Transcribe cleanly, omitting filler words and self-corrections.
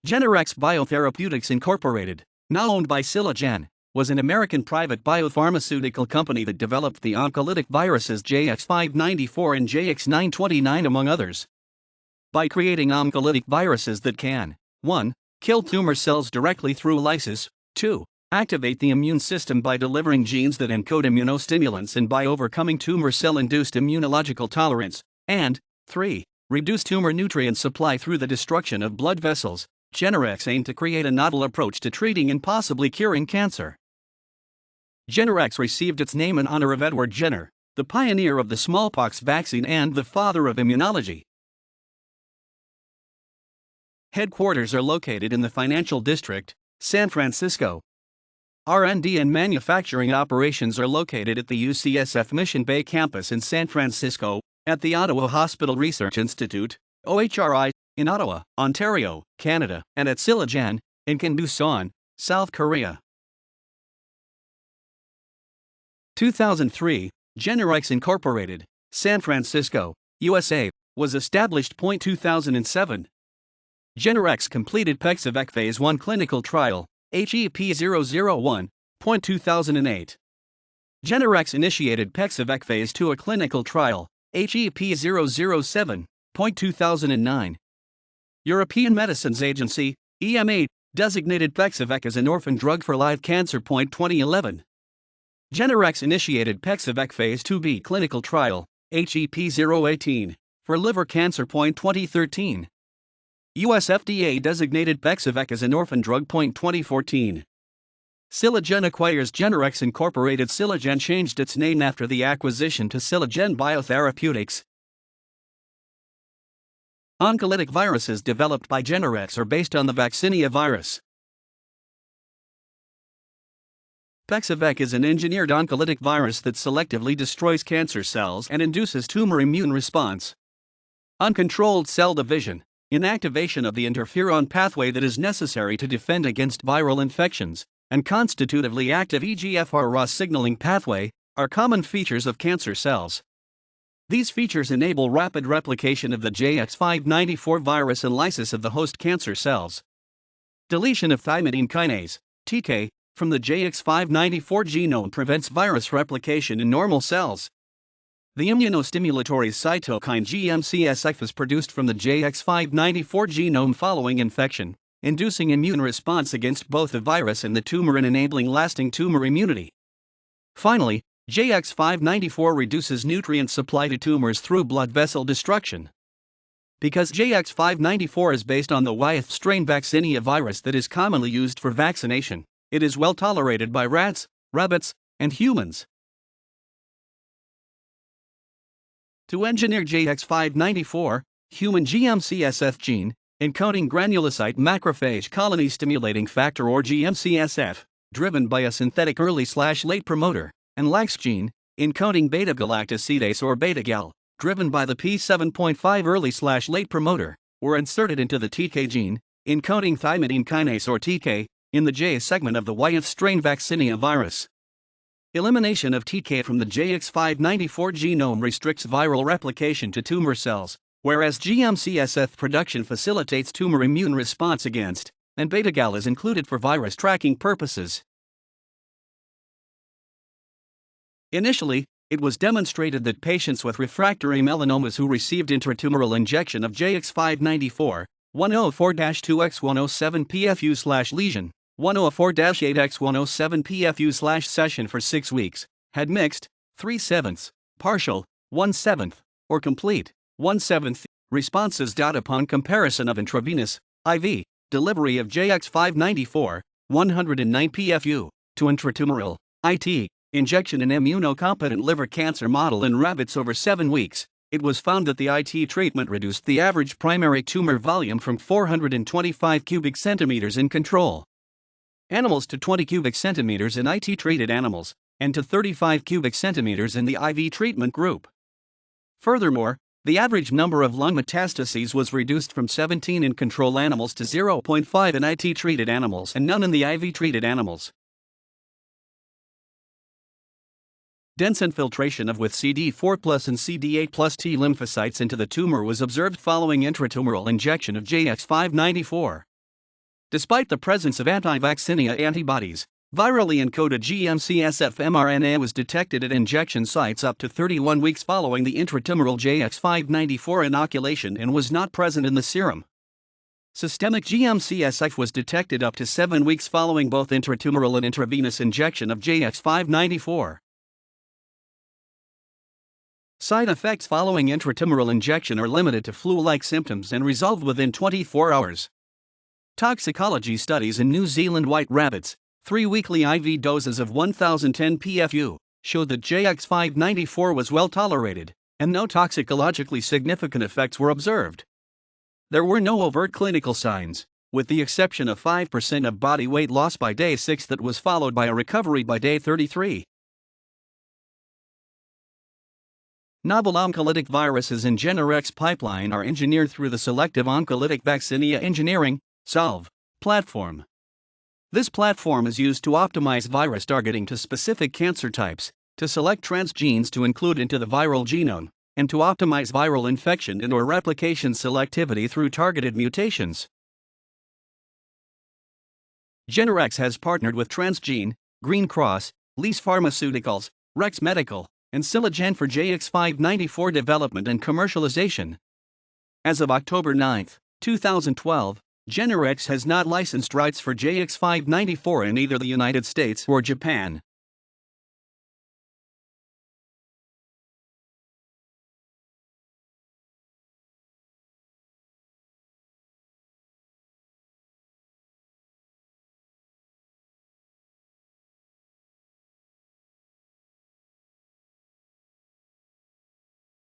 Jennerex Biotherapeutics Incorporated, now owned by SillaJen, was an American private biopharmaceutical company that developed the oncolytic viruses JX594 and JX929 among others. By creating oncolytic viruses that can 1. Kill tumor cells directly through lysis, 2. Activate the immune system by delivering genes that encode immunostimulants and by overcoming tumor cell-induced immunological tolerance, and 3. Reduce tumor nutrient supply through the destruction of blood vessels. Jennerex aimed to create a novel approach to treating and possibly curing cancer. Jennerex received its name in honor of Edward Jenner, the pioneer of the smallpox vaccine and the father of immunology. Headquarters are located in the Financial District, San Francisco. R&D and manufacturing operations are located at the UCSF Mission Bay campus in San Francisco, at the Ottawa Hospital Research Institute, OHRI, in Ottawa, Ontario, Canada, and at SillaJen, in Gyeonggi, South Korea. 2003, Jennerex Incorporated, San Francisco, USA, was established. 2007. Jennerex completed Pexa-Vec Phase 1 clinical trial, HEP001, 2008. Jennerex initiated Pexa-Vec Phase 2 a clinical trial, HEP007, 2009. European Medicines Agency, EMA, designated Pexa-Vec as an orphan drug for live cancer. 2011. Jennerex initiated Pexa-Vec Phase 2b clinical trial, HEP018, for liver cancer. 2013. US FDA designated Pexa-Vec as an orphan drug. 2014. SillaJen acquires Jennerex Incorporated. SillaJen changed its name after the acquisition to SillaJen Biotherapeutics. Oncolytic viruses developed by Jennerex are based on the vaccinia virus. Pexa-Vec is an engineered oncolytic virus that selectively destroys cancer cells and induces tumor immune response. Uncontrolled cell division, inactivation of the interferon pathway that is necessary to defend against viral infections, and constitutively active EGFR-ROS signaling pathway are common features of cancer cells. These features enable rapid replication of the JX594 virus and lysis of the host cancer cells. Deletion of thymidine kinase, TK, from the JX594 genome prevents virus replication in normal cells. The immunostimulatory cytokine GM-CSF is produced from the JX594 genome following infection, inducing immune response against both the virus and the tumor and enabling lasting tumor immunity. Finally, JX594 reduces nutrient supply to tumors through blood vessel destruction. Because JX594 is based on the Wyeth strain vaccinia virus that is commonly used for vaccination, it is well tolerated by rats, rabbits, and humans. To engineer JX594, human GM-CSF gene, encoding granulocyte macrophage colony stimulating factor or GM-CSF, driven by a synthetic early/late promoter, and LAX gene, encoding beta-galactosidase or beta-gal, driven by the P7.5 early/late promoter, were inserted into the TK gene, encoding thymidine kinase or TK, in the J segment of the Wyeth strain vaccinia virus. Elimination of TK from the JX594 genome restricts viral replication to tumor cells, whereas GM-CSF production facilitates tumor immune response against, and beta-gal is included for virus tracking purposes. Initially, it was demonstrated that patients with refractory melanomas who received intratumoral injection of JX594, 104-2x107 PFU/lesion, 104-8x107 PFU/session for 6 weeks, had mixed, 3/7, partial, 1/7, or complete, 1/7, responses. Upon comparison of intravenous, IV, delivery of JX594, 109 PFU, to intratumoral, IT, injection in immunocompetent liver cancer model in rabbits over 7 weeks, it was found that the IT treatment reduced the average primary tumor volume from 425 cubic centimeters in control animals to 20 cubic centimeters in IT-treated animals, and to 35 cubic centimeters in the IV treatment group. Furthermore, the average number of lung metastases was reduced from 17 in control animals to 0.5 in IT-treated animals and none in the IV-treated animals. Dense infiltration of with CD4+ and CD8+ T lymphocytes into the tumor was observed following intratumoral injection of JX594. Despite the presence of anti-vaccinia antibodies, virally encoded GM-CSF mRNA was detected at injection sites up to 31 weeks following the intratumoral JX594 inoculation and was not present in the serum. Systemic GM-CSF was detected up to 7 weeks following both intratumoral and intravenous injection of JX594. Side effects following intratumoral injection are limited to flu-like symptoms and resolved within 24 hours. Toxicology studies in New Zealand white rabbits, 3 weekly IV doses of 1010 PFU, showed that JX594 was well tolerated, and no toxicologically significant effects were observed. There were no overt clinical signs, with the exception of 5% of body weight loss by day 6 that was followed by a recovery by day 33. Novel oncolytic viruses in Jennerex pipeline are engineered through the Selective Oncolytic Vaccinia Engineering (SOLVE) platform. This platform is used to optimize virus targeting to specific cancer types, to select transgenes to include into the viral genome, and to optimize viral infection and/or replication selectivity through targeted mutations. Jennerex has partnered with Transgene, Green Cross, Lysis Pharmaceuticals, Rex Medical, and SillaJen for JX594 development and commercialization. As of October 9, 2012, Jennerex has not licensed rights for JX594 in either the United States or Japan.